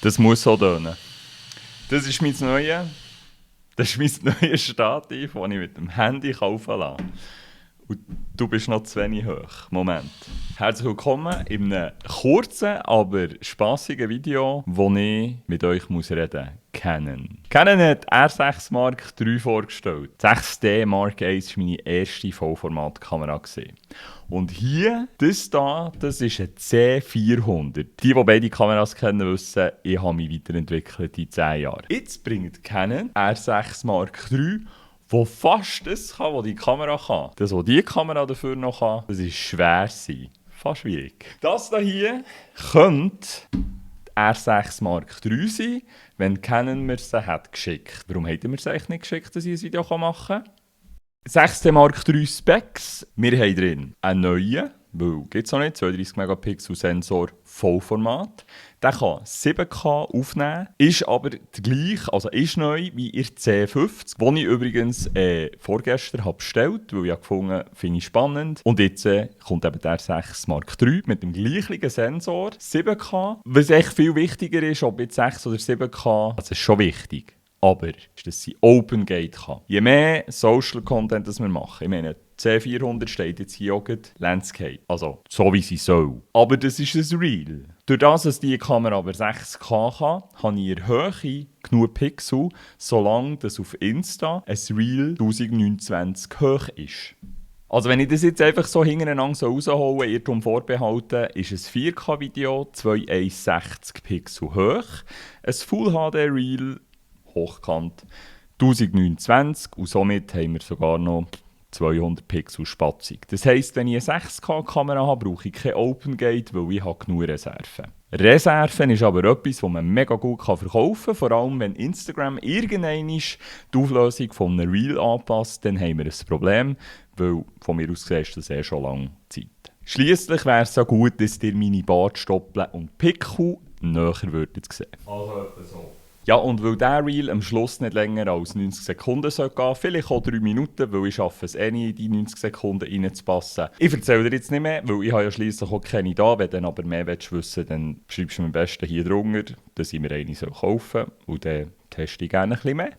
Das muss so tönen. Das ist mein neues Stativ, das ich mit dem Handy kaufen lasse. Und du bist noch zu wenig hoch. Moment. Herzlich willkommen in einem kurzen, aber spassigen Video, wo ich mit euch reden muss. Canon. Canon hat R6 Mark III vorgestellt. Die 6D Mark I war meine erste Vollformatkamera. Und hier, das ist eine C400. Die beide Kameras kennen, wissen, ich habe mich weiterentwickelt in 10 Jahren. Jetzt bringt Canon R6 Mark III, wo fast das kann, was die Kamera kann. Das, was die Kamera dafür noch kann, das ist schwer sein. Fast schwierig. Das hier könnte R6 Mark III sein, wenn Canon mir sie hat geschickt. Warum hat er mir sie eigentlich nicht geschickt, dass ich ein Video machen kann? 6D Mark III Specs. Wir haben drin einen neuen, weil gibt es noch nicht, 32 Megapixel Sensor Vollformat. Der kann 7K aufnehmen, ist aber gleich, also ist neu wie ihr C50, den ich übrigens vorgestern habe bestellt, weil ich gefunden finde ich spannend. Und jetzt kommt eben der 6 Mark III mit dem gleichen Sensor, 7K. Was echt viel wichtiger ist, ob jetzt 6 oder 7K, das ist schon wichtig. Aber dass sie Open Gate kann. Je mehr Social Content das wir machen, ich meine, C400 steht jetzt hier auch Landscape, also so wie sie soll. Aber das ist ein Reel. Durch das, dass diese Kamera aber 6K kann, habe ich in der Höhe genug Pixel, solange das auf Insta ein Reel 1029 hoch ist. Also wenn ich das jetzt einfach so hintereinander so rausholen, Irrtum vorbehalten, ist ein 4K-Video 2160 Pixel hoch, ein Full-HD-Reel hochkant 1029 und somit haben wir sogar noch 200 Pixel Spatzung. Das heisst, wenn ich eine 6K-Kamera habe, brauche ich kein Open Gate, weil ich habe genug Reserven. Reserven ist aber etwas, das man mega gut verkaufen kann, vor allem wenn Instagram irgendwann die Auflösung von einem Reel anpasst, dann haben wir ein Problem, weil von mir aus siehst du das schon lange Zeit. Schliesslich wäre es so gut, dass ihr meine Bartstoppeln und Pickel näher würdet sehen. Also etwa so. Ja, und weil dieser Reel am Schluss nicht länger als 90 Sekunden gehen soll, vielleicht auch 3 Minuten, weil ich schaffe es nicht, in die 90 Sekunden reinzupassen. Ich erzähle dir jetzt nicht mehr, weil ich habe ja schliesslich auch keine da. Wenn du dann aber mehr wissen willst, dann schreibst du mir am besten hier drunter, dass ich mir eine kaufen soll. Und dann teste ich gerne ein bisschen mehr.